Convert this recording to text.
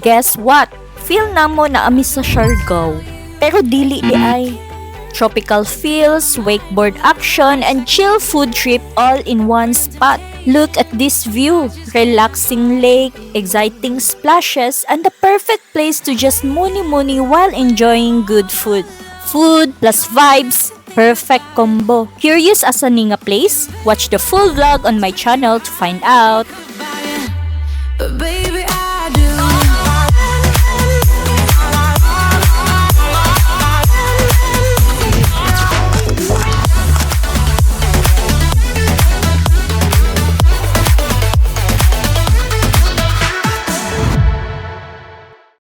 Guess what? Feel na mo na amis sa Siargao. Pero dili di ay. Tropical feels, wakeboard action, and chill food trip all in one spot. Look at this view. Relaxing lake, exciting splashes, and the perfect place to just muni-muni while enjoying good food. Food plus vibes, perfect combo. Curious as a nga place? Watch the full vlog on my channel to find out. But baby